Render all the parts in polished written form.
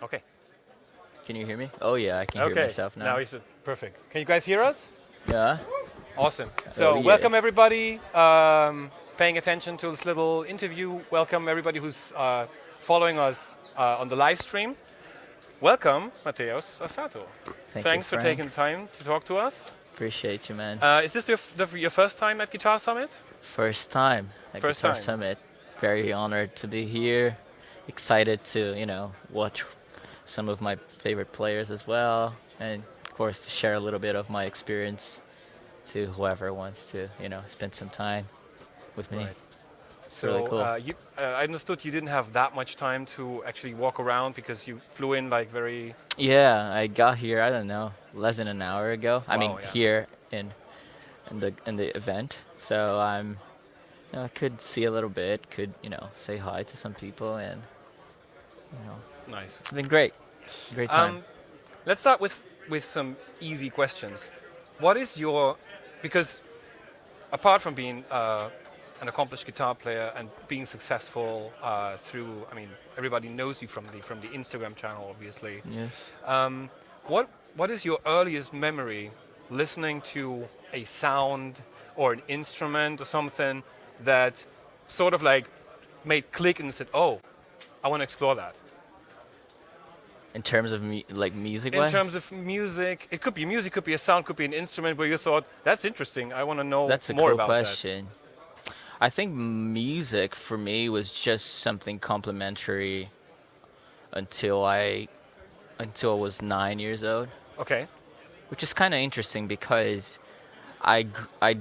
Okay. Can you hear me? Oh yeah, I can hear Okay. myself Now now. he's perfect. Can you guys hear us? Yeah. Awesome. Oh So yeah. welcome everybody paying attention to this little interview. Welcome everybody who's following us on the live stream. Welcome, Mateus Asato. Thank you, Thanks for taking Frank. the time to talk to us. Appreciate you, man. Is this your first time at Guitar Summit? First time at First Guitar time. Summit. Very honored to be here. Excited to, watch some of my favorite players as well, and of course to share a little bit of my experience to whoever wants to, spend some time with me. Right. It's really So cool. I understood you didn't have that much time to actually walk around because you flew in like very. Yeah, I got here, I don't know, less than an hour ago. I mean, Wow. Yeah. here in the event. So I could see a little bit, could, say hi to some people, and you know, Nice. it's been great. Great time. Um, let's start with some easy questions. What is your because apart from being an accomplished guitar player and being successful through, I mean, everybody knows you from the Instagram channel, obviously. Yeah. Um, what is your earliest memory listening to a sound or an instrument or something that sort of like made click and said, "Oh, I want to explore that." In terms of music In wise, terms of music, it could be music, could be a sound, could be an instrument where you thought, "That's interesting. I want to know that's a more cool about that." question. I think music for me was just something complementary until I was 9 years old, Okay. which is kind of interesting because I gr- I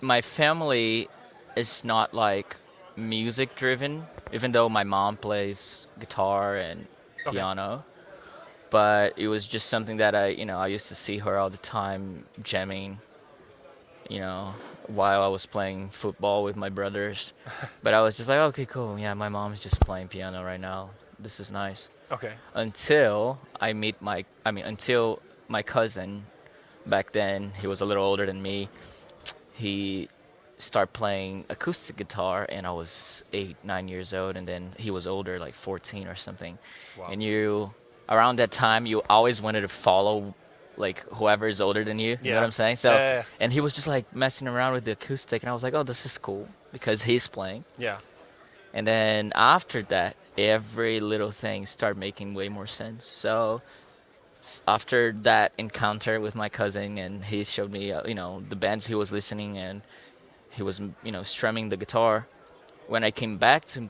my family is not like music driven, even though my mom plays guitar and Okay. piano. But it was just something that I used to see her all the time jamming, you know, while I was playing football with my brothers. But I was just like, okay, cool. Yeah, my mom's just playing piano right now. This is nice. Okay. Until my cousin, back then, he was a little older than me. He started playing acoustic guitar, and I was 8, 9 years old, and then he was older, like 14 or something. Wow. And around that time, you always wanted to follow like whoever is older than you. You know what Yeah. I'm saying? So, Yeah. and he was just like messing around with the acoustic, and I was like, oh, this is cool because he's playing. Yeah. And then after that, every little thing started making way more sense. So after that encounter with my cousin, and he showed me, the bands he was listening, and he was, strumming the guitar. When I came back to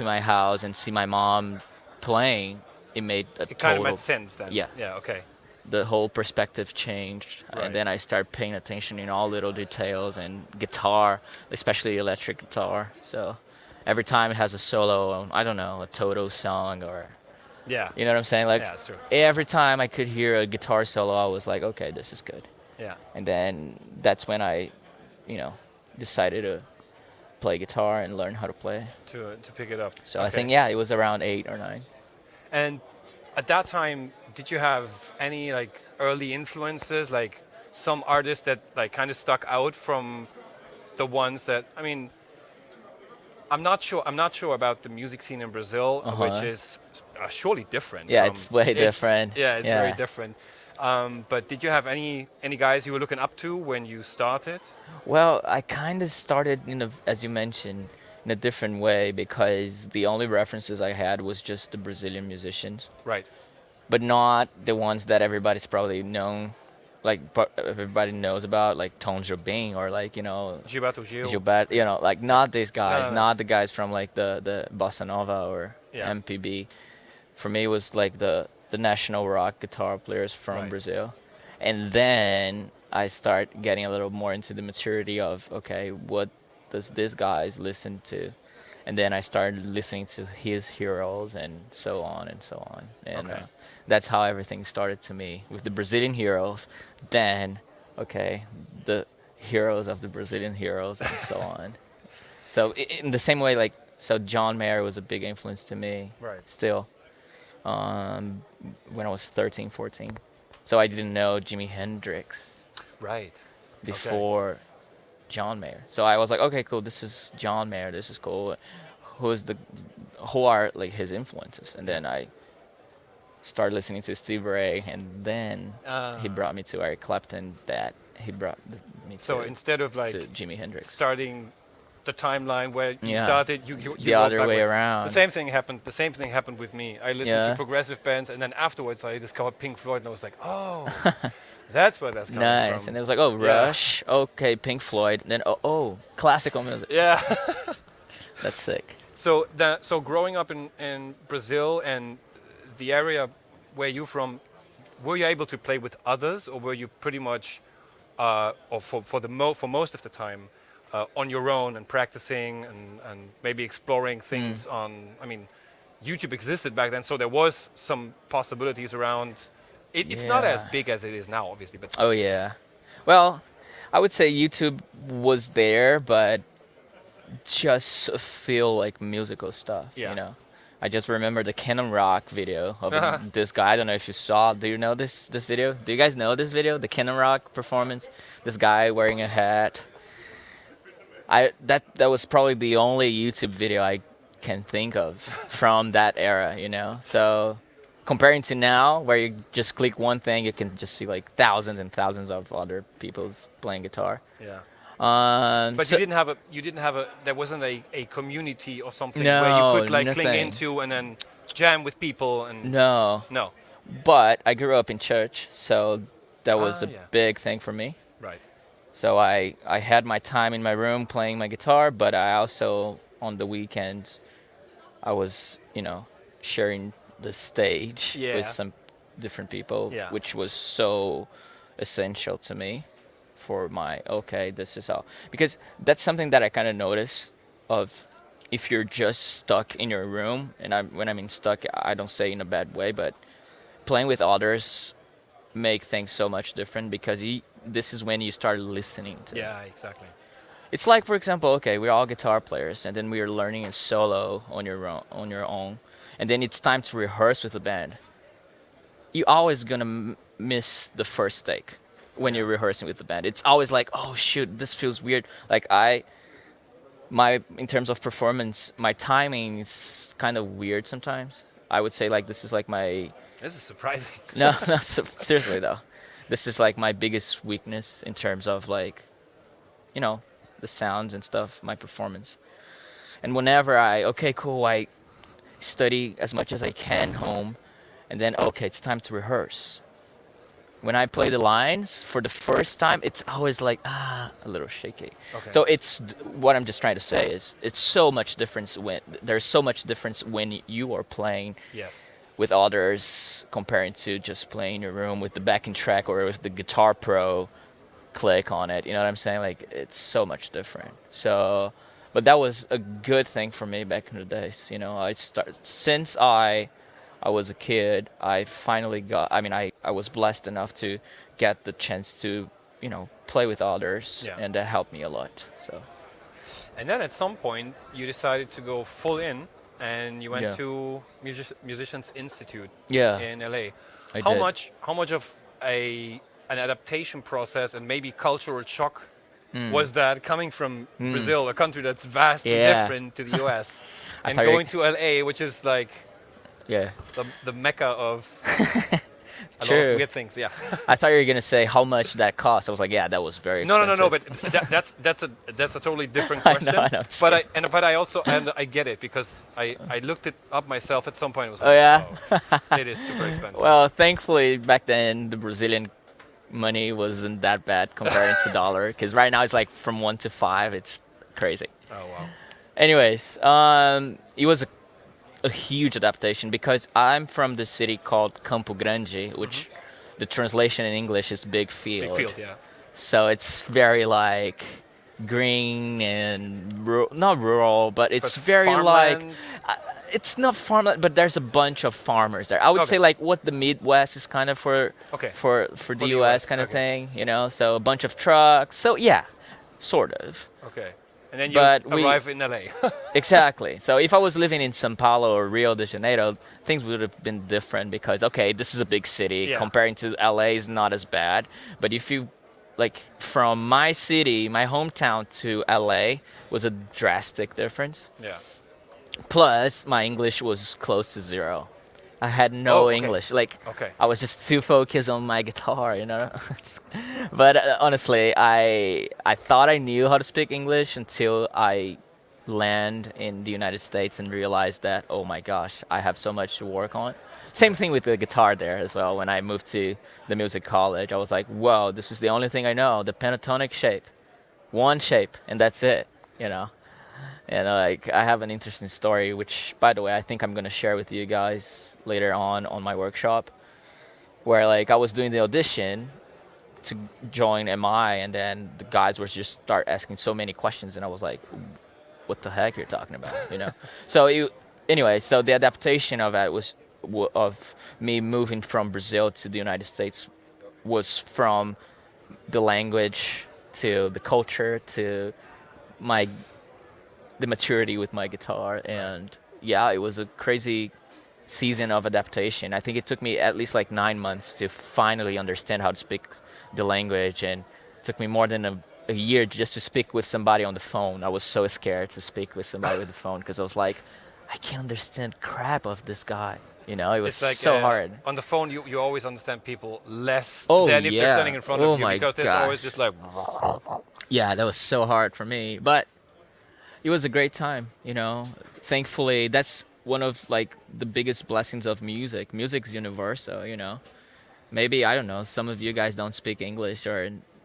my house and see my mom playing, it made a It kind of total, made sense then. yeah, Yeah. Okay. the whole perspective changed. Right. And then I started paying attention in all little details and guitar, especially electric guitar. So every time it has a solo, I don't know, a Toto song, or Yeah. you know what I'm saying? Like Yeah. That's true. every time I could hear a guitar solo, I was like, okay, this is good. Yeah. And then that's when I, you know, decided to play guitar and learn how to play. To pick it up. So I Okay. think, yeah, it was around 8 or 9. And at that time, did you have any like early influences, like some artists that like kind of stuck out from the ones that I mean? I'm not sure. I'm not sure about the music scene in Brazil, which Uh-huh. is surely different. Yeah, from, it's way different. Yeah, it's very Yeah. different. But did you have any guys you were looking up to when you started? Well, I kind of started as you mentioned, in a different way because the only references I had was just the Brazilian musicians, Right. but not the ones that everybody's probably known, like everybody knows about, like Tom Jobim or like Gilberto Gil. Gilberto, like not these guys, no. not the guys from like the Bossa Nova or Yeah. MPB. For me, it was like the national rock guitar players from Right. Brazil, and then I start getting a little more into the maturity of, okay, what does this guys listen to, and then I started listening to his heroes and so on and so on, and Okay. that's how everything started to me with the Brazilian heroes. Then, okay, the heroes of the Brazilian heroes and so on. So in the same way, like, so John Mayer was a big influence to me. Right. Still, um, when I was 13, 14. So I didn't know Jimi Hendrix Right. before John Mayer. So I was like, okay, cool. This is John Mayer. This is cool. Who are like his influences? And then I started listening to Steve Ray, and then he Uh, brought me to Eric Clapton. That he brought me so instead of like to Jimi Hendrix. starting the timeline where you Yeah, started, you the work other way backward. The around. same thing happened. The same thing happened with me. I listened to Yeah. progressive bands, and then afterwards I discovered Pink Floyd, and I was like, oh, that's where that's coming Nice. from. And it was like, oh, Yeah. Rush. Okay, Pink Floyd. And then classical music. Yeah. That's sick. So growing up in Brazil and the area where you're from, were you able to play with others, or were you pretty much, or for most of the time, on your own and practicing and maybe exploring things on? I mean, YouTube existed back then, so there was some possibilities around. It's not as Yeah. big as it is now, obviously, but Oh yeah. Well, I would say YouTube was there, but just feel like musical stuff. Yeah. You know, I just remember the Canon Rock video of this guy. I don't know if you saw. Do you know this video? Do you guys know this video? The Canon Rock performance. This guy wearing a hat. That was probably the only YouTube video I can think of from that era. You know, so. Comparing to now, where you just click one thing, you can just see like thousands and thousands of other people's playing guitar. yeah. But So, you didn't have a, there wasn't a community or something no, where you could like cling nothing. into and then jam with people and No, no. but I grew up in church, so that was a Yeah. big thing for me. Right. So I had my time in my room playing my guitar, but I also on the weekends I was sharing the stage Yeah. with some different people, Yeah. which was so essential to me for my this is how, because that's something that I kind of notice of if you're just stuck in your room, and when I mean stuck, I don't say in a bad way, but playing with others make things so much different because this is when you start listening to. Yeah, exactly. It's like, for example, okay, we're all guitar players, and then we are learning a solo on your own, and then it's time to rehearse with the band. You're always gonna miss the first take when you're rehearsing with the band. It's always like, oh shoot, this feels weird. Like in terms of performance, my timing is kind of weird sometimes. I would say like this is like my This is surprising. no, no, seriously though, this is like my biggest weakness in terms of like, the sounds and stuff, my performance. And whenever I study as much as I can home, and then it's time to rehearse. When I play the lines for the first time, it's always like a little shaky. Okay. So what I'm just trying to say is it's so much difference there's so much difference when you are playing Yes. with others comparing to just playing in your room with the backing track or with the Guitar Pro click on it. You know what I'm saying? Like it's so much different. So, but that was a good thing for me back in the days. Since I was a kid, I finally I was blessed enough to get the chance to, play with others, Yeah. and that helped me a lot. So And then at some point you decided to go full in and you went Yeah. to Musicians Institute yeah, in LA. I How did. much of an adaptation process and maybe cultural shock was that coming from Brazil, a country that's vastly Yeah. different to the US, I and thought you- going to LA, which is like Yeah. the mecca of a lot True. of weird things. Yeah. I thought you were gonna say how much that cost. I was like, yeah, that was very No, expensive. but that's a totally different I know, question. I know, just But I also I get it because I looked it up myself at some point. It was Oh, like, yeah? oh, it is super expensive. Well, thankfully back then the Brazilian money wasn't that bad compared to dollar, because right now it's like from 1 to 5. It's crazy. Oh wow. Anyways, it was a huge adaptation because I'm from the city called Campo Grande, which the translation in English is big field. Big field, yeah. So it's very like green and not rural, but it's But very like farmland? it's not farmland, but there's a bunch of farmers there. I would Okay. say like what the Midwest is kind of for Okay. for the the US US, kind of okay. thing, So a bunch of trucks. So yeah, sort of. Okay. And then you But we- arrive in LA. Exactly. So if I was living in São Paulo or Rio de Janeiro, things would have been different because this is a big city. Yeah. Comparing to LA is not as bad. But if you like from my city, my hometown to LA was a drastic difference. Yeah. Plus my English was close to zero. I had Oh, no okay. English. Like Okay. I was just too focused on my guitar, you know. But honestly, I thought I knew how to speak English until I land in the United States and realized that oh my gosh, I have so much to work on. Same Yeah. thing with the guitar there as well. When I moved to the music college, I was like, whoa, this is the only thing I know, the pentatonic shape, one shape, and that's it, you know. And like I have an interesting story, which by the way I think I'm gonna share with you guys later on my workshop, where like I was doing the audition to join MI, and then the guys were just start asking so many questions, and I was like, "What the heck you're talking about?" You know. So anyway, so the adaptation of it was of me moving from Brazil to the United States was from the language to the culture to my the maturity with my guitar, Right. and yeah, it was a crazy season of adaptation. I think it took me at least like 9 months to finally understand how to speak the language, and it took me more than a year just to speak with somebody on the phone. I was so scared to speak with somebody with the phone because I was like, I can't understand crap of this guy. You know, it was It's like so hard. on the phone, you always understand people less Oh than if they're standing yeah. in front of Oh you my because there's always gosh. just like, Yeah, that was so hard for me, but it was a great time, you know. Thankfully, that's one of like the biggest blessings of music. Music's universal, you know. Maybe I don't know. Some of you guys don't speak English,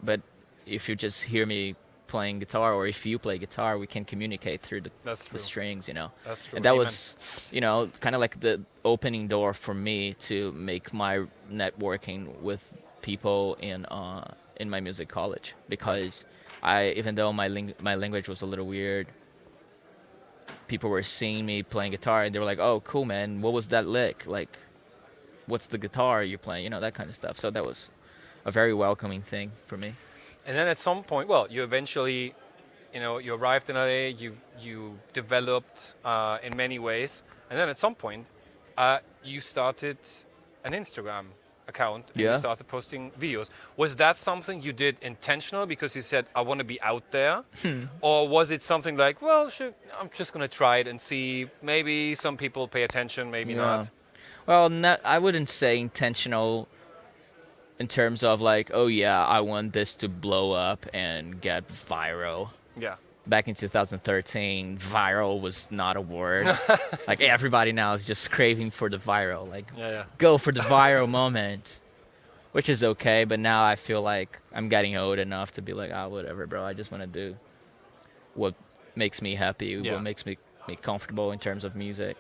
but if you just hear me playing guitar, or if you play guitar, we can communicate through that's the true. strings, you know. That's true. And that Amen. was, you know, kind of like the opening door for me to make my networking with people in my music college, Right. because even though my language was a little weird, people were seeing me playing guitar and they were like, "Oh, cool, man. What was that lick? Like, what's the guitar you're playing?" You know, that kind of stuff. So that was a very welcoming thing for me. And then at some point, well, you eventually, you arrived in LA. You developed in many ways, and then at some point, you started an Instagram account and you Yeah. started posting videos. Was that something you did intentional because you said, I want to be out there? Or was it something like, well, I'm just going to try it and see, maybe some people pay attention, maybe Yeah. not? Well, not, I wouldn't say intentional in terms of like, oh yeah, I want this to blow up and get viral. Yeah. Back in 2013, viral was not a word. Like everybody now is just craving for the viral. Like, Yeah, yeah. go for the viral moment, which is okay. But now I feel like I'm getting old enough to be like, ah, whatever, bro. I just want to do what makes me happy, Yeah. what makes me comfortable in terms of music.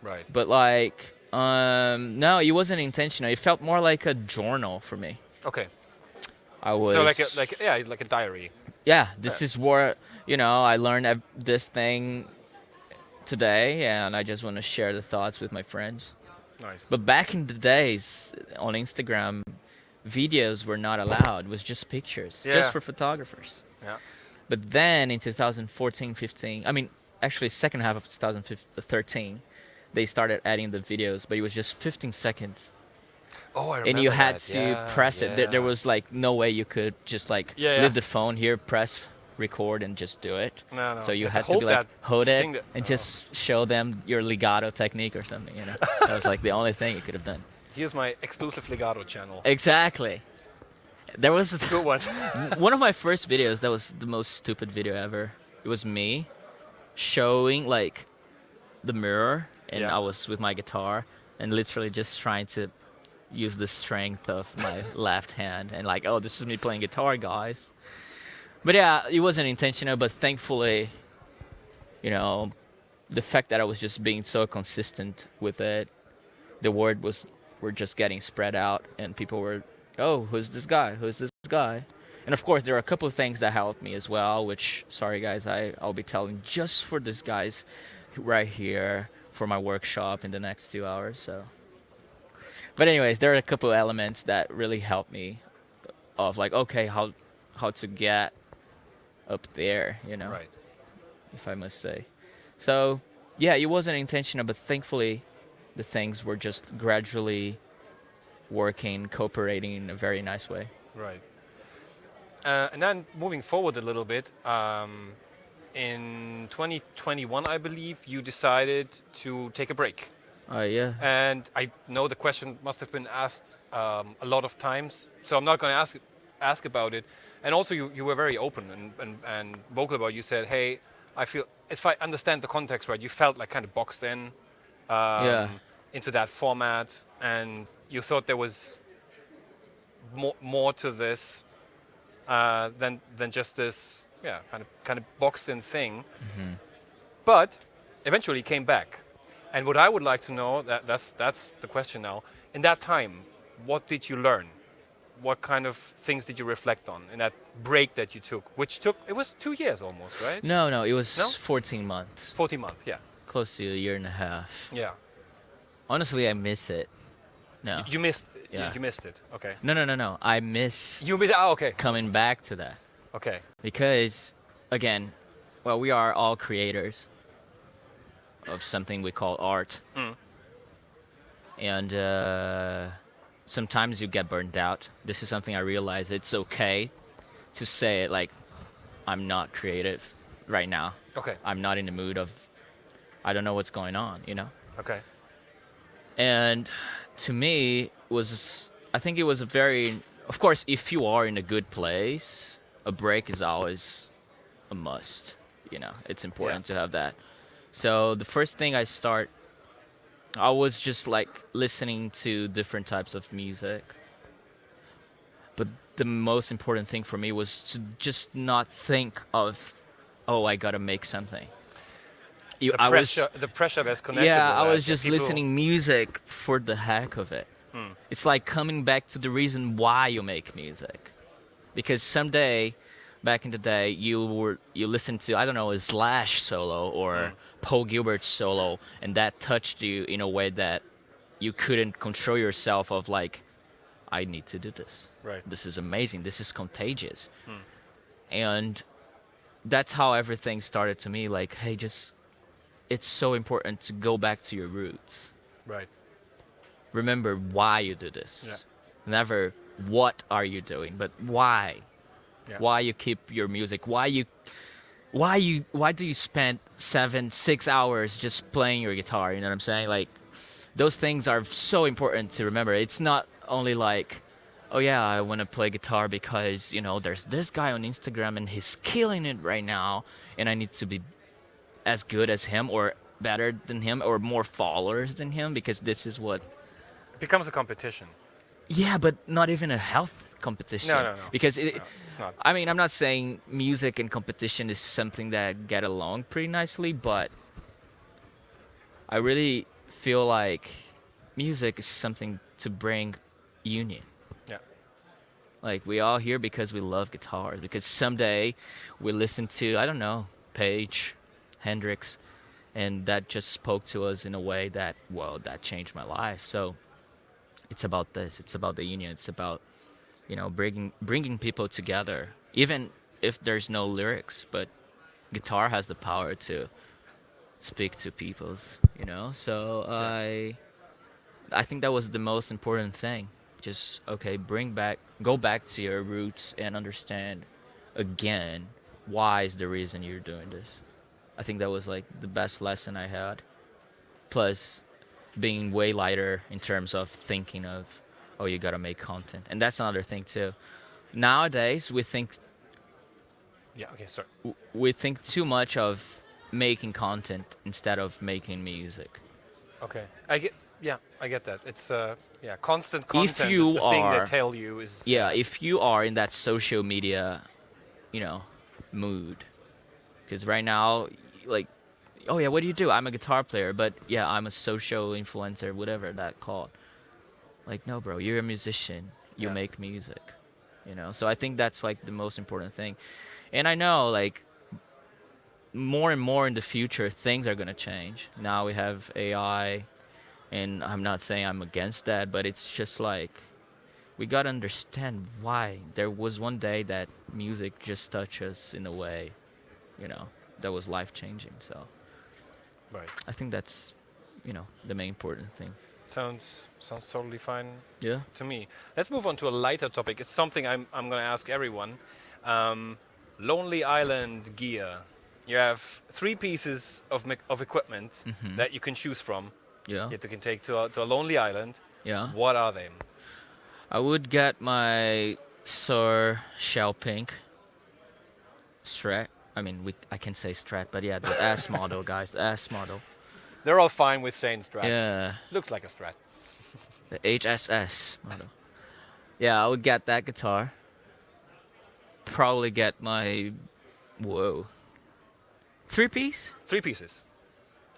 Right. But like, no, it wasn't intentional. It felt more like a journal for me. Okay. I So was, like a diary. yeah, Yeah. this is where, you know, I learned this thing today, and I just want to share the thoughts with my friends. Nice. But back in the days on Instagram, videos were not allowed. It was just pictures, just Yeah. for photographers. Yeah. But then in 2014, 15, I mean, actually second half of 2013, they started adding the videos, but it was just 15 seconds. Oh, I And you remember had that. to Yeah, press it. There yeah. was like no way you could just like Yeah, yeah. leave the phone here, press record, and just do it. No, no. So You you had to had to be hold like, that hold it thing that. and Oh. just show them your legato technique or something, you know. That was like the only thing you could have done. Here's my exclusive legato channel. Exactly. There was It's a good one. one of my first videos that was the most stupid video ever. It was me showing like the mirror, and Yeah. I was with my guitar and literally just trying to use the strength of my left hand and like, oh, this is me playing guitar, guys. But yeah, it wasn't intentional, but thankfully, you know, the fact that I was just being so consistent with it, the word was were just getting spread out, and people were, oh, who's this guy? Who's this guy? And of course, there are a couple of things that helped me as well, which, sorry guys, I'll be telling just for this guys right here for my workshop in the next 2 hours. So, but anyways, there are a couple of elements that really helped me of like, okay, how to get up there, you know, Right. if I must say. So, yeah, it wasn't intentional, but thankfully, the things were just gradually working, cooperating in a very nice way. Right. And then moving forward a little bit, in 2021, I believe, you decided to take a break. Yeah. And I know the question must have been asked a lot of times, so I'm not going to ask about it. And also, you were very open and vocal about it. You said, "Hey, I feel if I understand the context right, you felt like kind of boxed in Yeah. into that format, and you thought there was more to this than just this, yeah, kind of boxed in thing." Hmm. But eventually came back. And what I would like to know, that's the question now. In that time, what did you learn? What kind of things did you reflect on in that break that you took? Which took, it was 2 years almost, right? No, no, it No? was 14 months, 14 months, yeah. close to a year and a half. Yeah. Honestly, I miss it. No. You missed, Yeah. you missed it. Okay. No, no, no, no. I miss You missed, okay. coming back to that Okay. because, again, well, we are all creators of something we call art, Mm. and sometimes you get burned out. This is something I realize. It's okay to say it like, I'm not creative right now. Okay. I'm not in the mood of, I don't know what's going on, you know? Okay. And to me, was, I think it was a very, of course, if you are in a good place, a break is always a must, you know? It's important to have that. So the first thing I was just like listening to different types of music. But the most important thing for me was to just not think of, oh, I gotta make something. The pressure that's connected Yeah, with I that. was just listening music for the heck of it. It's like coming back to the reason why you make music. Because someday, back in the day, you listened to, I don't know, a Slash solo or Paul Gilbert solo, and that touched you in a way that you couldn't control yourself of like, I need to do this. Right. This is amazing. This is contagious. And that's how everything started to me. Like, hey, just, it's so important to go back to your roots. Right. Remember why you do this. Yeah. Never what are you doing, but why. Yeah. Why you keep your music. Why do you spend 6 hours just playing your guitar? You know what I'm saying? Like, those things are so important to remember. It's not only like, oh yeah, I want to play guitar because, you know, there's this guy on Instagram and he's killing it right now, and I need to be as good as him or better than him or more followers than him because this is what. It becomes a competition. Yeah, but not even a health competition. No. Because No, it's not. I mean, I'm not saying music and competition is something that get along pretty nicely, but I really feel like music is something to bring union. Yeah. Like, we all here because we love guitars. Because someday we listen to, I don't know, Page, Hendrix, and that just spoke to us in a way that, well, that changed my life. So it's about this. It's about the union. It's about, you know, bringing people together, even if there's no lyrics. But guitar has the power to speak to people's, you know. So I think that was the most important thing. Just, okay, go back to your roots and understand again why is the reason you're doing this. I think that was like the best lesson I had. Plus, being way lighter in terms of thinking of, oh, you gotta make content, and that's another thing too. Nowadays, Yeah. Okay. Sorry. we think too much of making content instead of making music. Okay. I get that. It's constant content you is the thing are- that tell you is Yeah, if you are in that social media, you know, mood, because right now, like, oh yeah, what do you do? I'm a guitar player, but yeah, I'm a social influencer, whatever that called. Like, no, bro, you're a musician. You Yeah. make music, you know. So I think that's like the most important thing. And I know, like, more and more in the future, things are gonna change. Now we have AI, and I'm not saying I'm against that, but it's just like, we gotta understand why. There was one day that music just touched us in a way, you know, that was life changing. So right. I think that's, you know, the main important thing. Sounds totally fine Yeah. to me. Let's move on to a lighter topic. It's something I'm going to ask everyone. Lonely Island gear. You have 3 pieces of equipment Mhm. that you can choose from. Yeah. that you can take to a lonely island, Yeah. what are they? I would get my Sir Shell Pink Strat. I mean, I can say Strat, but yeah, the S model, guys, the S model. They're all fine with saying Strat. Yeah, Looks like a Strat. the HSS model. Yeah, I would get that guitar. Probably get my whoa 3-piece. 3 pieces.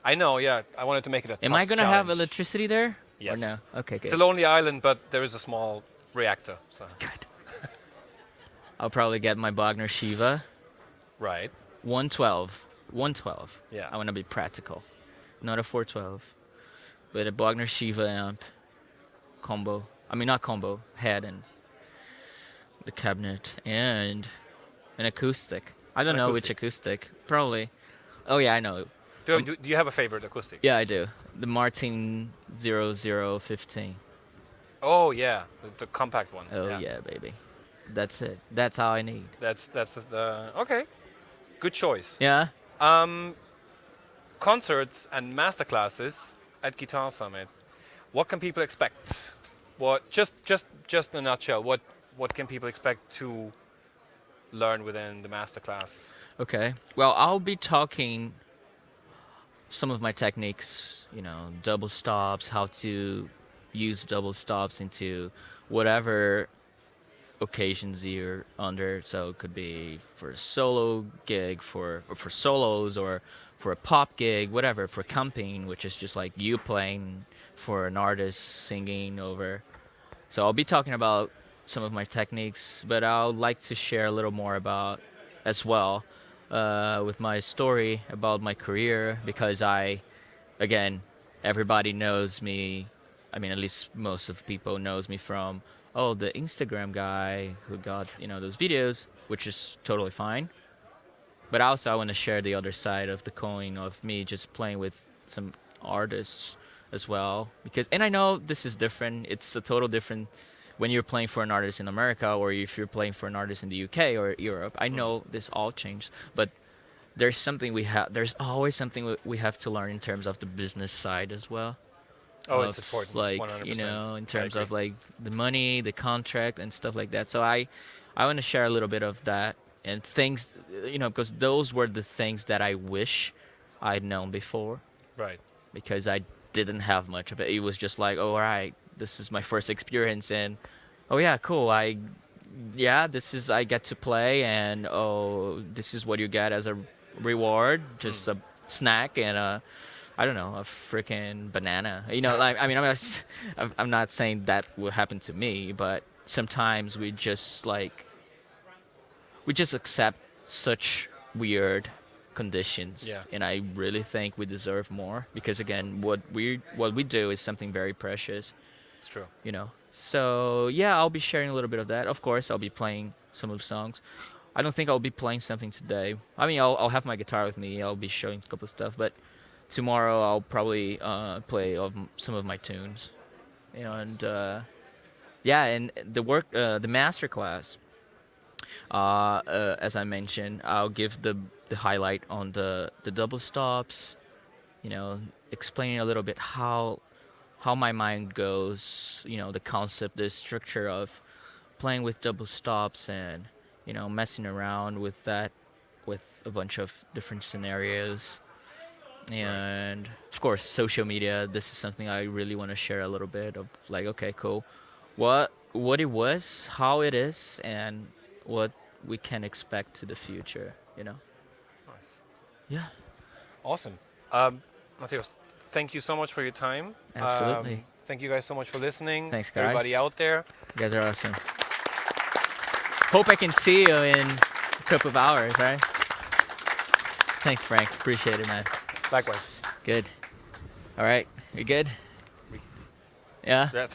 I know, yeah. I wanted to make it a Am tough I gonna have challenge. electricity there? Or Yes. no? Okay, It's good. a lonely island, but there is a small reactor. So I'll probably get my Wagner Shiva right. 112. 112. Yeah. I want to be practical, not a 412, but a Wagner Shiva amp combo. I mean, not combo, head and the cabinet and an acoustic. I don't An know which acoustic. Probably. Oh yeah, I know. Do you have a favorite acoustic? Yeah, I do. The Martin 0015. Oh yeah, the compact one. Oh yeah, baby. That's it. That's all I need. That's the okay. Good choice. Yeah. Concerts and masterclasses at Guitar Summit. What can people expect? What just in a nutshell? What can people expect to learn within the masterclass? Okay. Well, I'll be talking some of my techniques, double stops, how to use double stops into whatever occasions you're under. So it could be for a solo gig, or for solos, or for a pop gig, whatever, for camping, which is just like you playing for an artist singing over. So I'll be talking about some of my techniques, but I would like to share a little more about as well with my story about my career, because again, everybody knows me. I mean, at least most of people knows me from, the Instagram guy who got, those videos, which is totally fine. But also I want to share the other side of the coin of me just playing with some artists as well. And I know this is different. It's a total different when you're playing for an artist in America or if you're playing for an artist in the UK or Europe. I know this all changed, but there's always something we have to learn in terms of the business side as well. Oh, it's important. Like 100%. in terms of like the money, the contract, and stuff like that. So I want to share a little bit of that and things, because those were the things that I wish I'd known before. Right. Because I didn't have much of it. It was just like, oh, all right, this is my first experience, and oh yeah, cool. I get to play, and oh, this is what you get as a reward, just a snack and a freaking banana. Like, I mean, I'm not saying that will happen to me, but sometimes we just accept such weird conditions. Yeah. And I really think we deserve more, because again, what we do is something very precious. It's true. So yeah, I'll be sharing a little bit of that. Of course, I'll be playing some of the songs. I don't think I'll be playing something today. I mean, I'll have my guitar with me. I'll be showing a couple of stuff, but tomorrow I'll probably play some of my tunes. And and the master class, as I mentioned, I'll give the highlight on the double stops, explaining a little bit how my mind goes, the concept, the structure of playing with double stops, and messing around with that, with a bunch of different scenarios. And of course, social media. This is something I really want to share a little bit of, like, okay, cool, what it was, how it is, and what we can expect to the future. Nice. Yeah. Awesome. Mateus, thank you so much for your time. Absolutely. Thank you guys so much for listening. Thanks, guys. Everybody out there. You guys are awesome. Hope I can see you in a couple of hours, right? Thanks, Frank. Appreciate it, man. Likewise. Good. All right. You good? Yeah? Yeah,